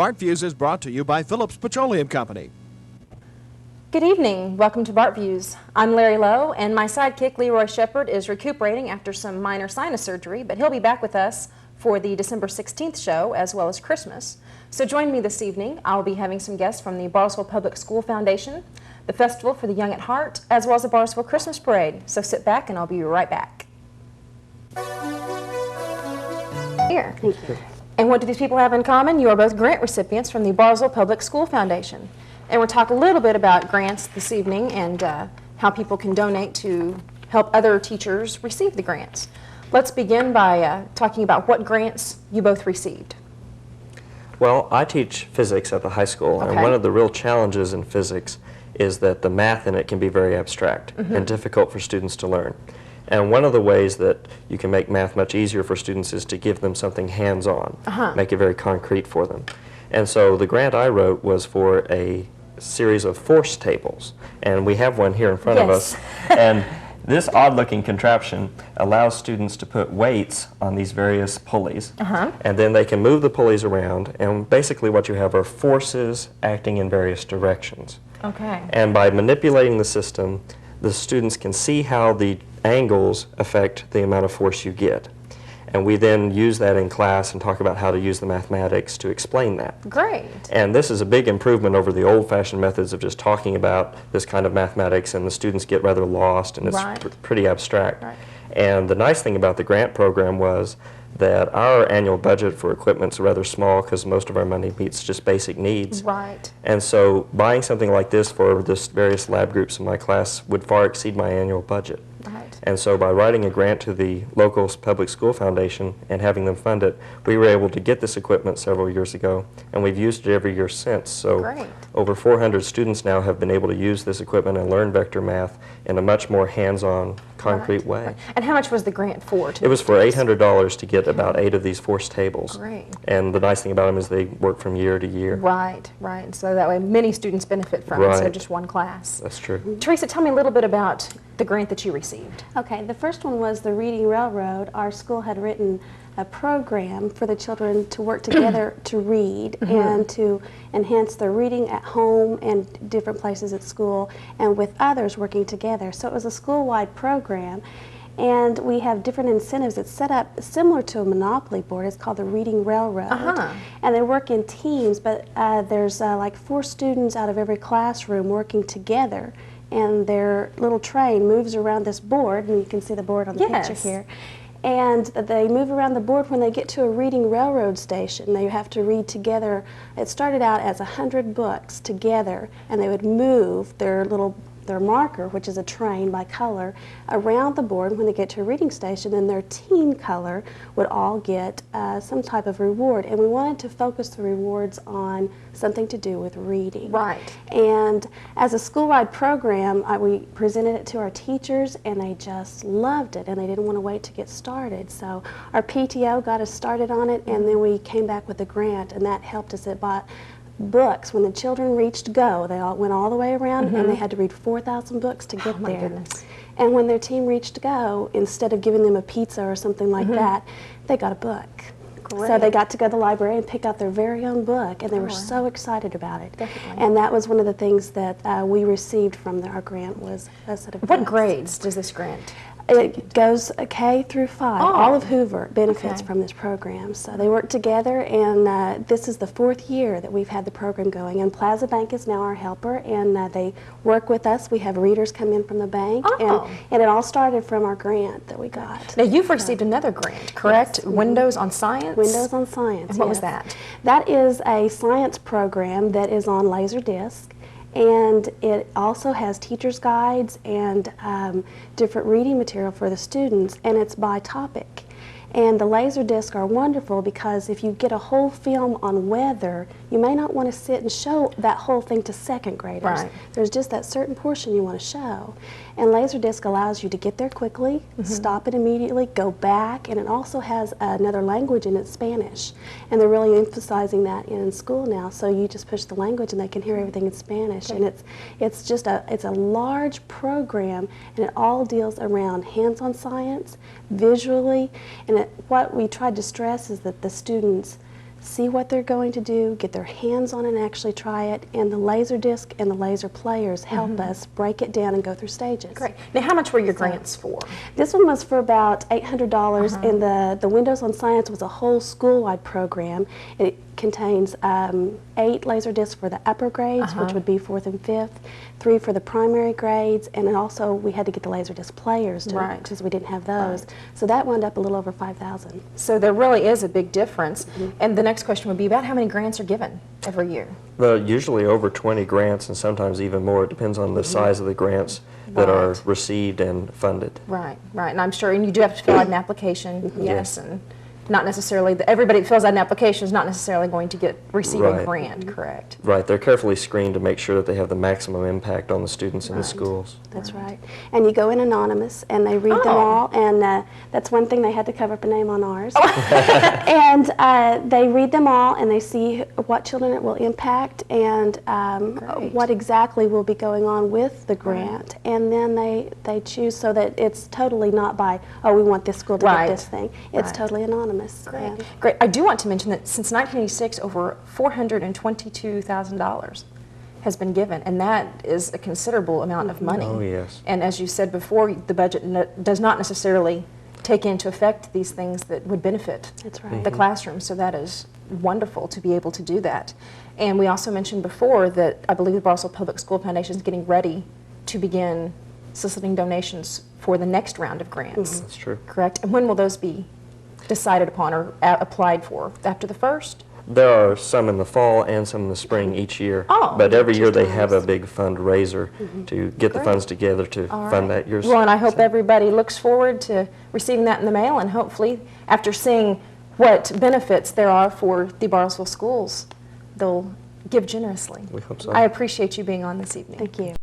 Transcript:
Bartviews is brought to you by Phillips Petroleum Company. Good evening. Welcome to Bartviews. I'm Larry Lowe, and my sidekick Leroy Shepard is recuperating after some minor sinus surgery, but he'll be back with us for the December 16th show as well as Christmas. So join me this evening. I'll be having some guests from the Bartlesville Public Schools Foundation, the Festival for the Young at Heart, as well as the Bartlesville Christmas Parade. So sit back and I'll be right back. Here. Thank you. And what do these people have in common? You are both grant recipients from the Bartlesville Public Schools Foundation. And we'll talk a little bit about grants this evening and how people can donate to help other teachers receive the grants. Let's begin by talking about what grants you both received. Well, I teach physics at the high school, and one of the real challenges in physics is that the math in it can be very abstract and difficult for students to learn. And one of the ways that you can make math much easier for students is to give them something hands-on, make it very concrete for them. And so the grant I wrote was for a series of force tables, and we have one here in front of us. And this odd-looking contraption allows students to put weights on these various pulleys, and then they can move the pulleys around, and basically what you have are forces acting in various directions. And by manipulating the system, the students can see how the angles affect the amount of force you get. And we then use that in class and talk about how to use the mathematics to explain that. Great. And this is a big improvement over the old-fashioned methods of just talking about this kind of mathematics, and the students get rather lost, and it's pretty abstract. And the nice thing about the grant program was that our annual budget for equipment's rather small because most of our money meets just basic needs. And so buying something like this for this various lab groups in my class would far exceed my annual budget. And so by writing a grant to the local public school foundation and having them fund it, we were able to get this equipment several years ago, and we've used it every year since. So over 400 students now have been able to use this equipment and learn vector math in a much more hands-on, concrete way. And how much was the grant for? It was for $800 to get about 8 of these force tables. And the nice thing about them is they work from year to year. So that way many students benefit from it instead of just one class. That's true. Teresa, tell me a little bit about the grant that you received. Okay, the first one was the Reading Railroad. Our school had written a program for the children to work together to read and to enhance their reading at home and different places at school and with others working together. So it was a school-wide program, and we have different incentives. It's set up similar to a monopoly board. It's called the Reading Railroad. And they work in teams, but there's like 4 students out of every classroom working together, and their little train moves around this board, and you can see the board on the picture here. And they move around the board. When they get to a reading railroad station, they have to read together. It started out as 100 books together, and they would move their marker, which is a train by color, around the board. When they get to a reading station, then their team color would all get some type of reward. And we wanted to focus the rewards on something to do with reading. And as a school-wide program, we presented it to our teachers, and they just loved it, and they didn't want to wait to get started. So our PTO got us started on it, and then we came back with a grant, and that helped us. It bought books. When the children reached go, they all went all the way around, and they had to read 4,000 books to get there. And when their team reached go, instead of giving them a pizza or something like that, they got a book. So they got to go to the library and pick out their very own book, and they were so excited about it. And that was one of the things that we received from our grant was a set of books. What grades does this grant? It goes K through 5. All of Hoover benefits from this program. So they work together, and this is the 4th year that we've had the program going. And Plaza Bank is now our helper, and they work with us. We have readers come in from the bank, and it all started from our grant that we got. Now you've received another grant, correct? Windows on Science? Windows on Science, And what was that? That is a science program that is on Laserdisc. And it also has teacher's guides and different reading material for the students, and it's by topic. And the Laserdiscs are wonderful because if you get a whole film on weather, you may not want to sit and show that whole thing to 2nd graders. There's just that certain portion you want to show. And Laserdisc allows you to get there quickly, stop it immediately, go back, and it also has another language in it, Spanish. And they're really emphasizing that in school now, so you just push the language and they can hear everything in Spanish. And it's just a large program, and it all deals around hands-on science, visually, and what we tried to stress is that the students see what they're going to do, get their hands on it and actually try it, and the laser disc and the laser players help us break it down and go through stages. Great. Now, how much were your grants for? This one was for about $800, and the Windows on Science was a whole school-wide program. It contains 8 laser discs for the upper grades, which would be 4th and 5th, 3 for the primary grades, and then also we had to get the laser disc players because we didn't have those. So that wound up a little over $5,000. So there really is a big difference. And the next question would be about how many grants are given every year? Well, usually over 20 grants and sometimes even more. It depends on the size of the grants that are received and funded. Right, right. And I'm sure, and you do have to fill out an application, yes, and not necessarily, everybody that fills out an application is not necessarily going to receive a grant, correct? Right, they're carefully screened to make sure that they have the maximum impact on the students in the schools. That's right. And you go in anonymous, and they read them all, and that's one thing they had to cover up a name on ours. And they read them all, and they see what children it will impact, and what exactly will be going on with the grant, and then they choose so that it's totally not by, oh, we want this school to get this thing. It's totally anonymous. Great. Great. I do want to mention that since 1986, over $422,000 has been given, and that is a considerable amount of money. Oh, yes. And as you said before, the budget does not necessarily take into effect these things that would benefit the classroom, so that is wonderful to be able to do that. And we also mentioned before that I believe the Bartlesville Public School Foundation is getting ready to begin soliciting donations for the next round of grants. That's true. Correct? And when will those be decided upon or applied for? After the first? There are some in the fall and some in the spring each year. Oh, but every year they have a big fundraiser to get the funds together to fund that year's. Well, and I hope everybody looks forward to receiving that in the mail, and hopefully after seeing what benefits there are for the Bartlesville schools, they'll give generously. We hope so. I appreciate you being on this evening. Thank you.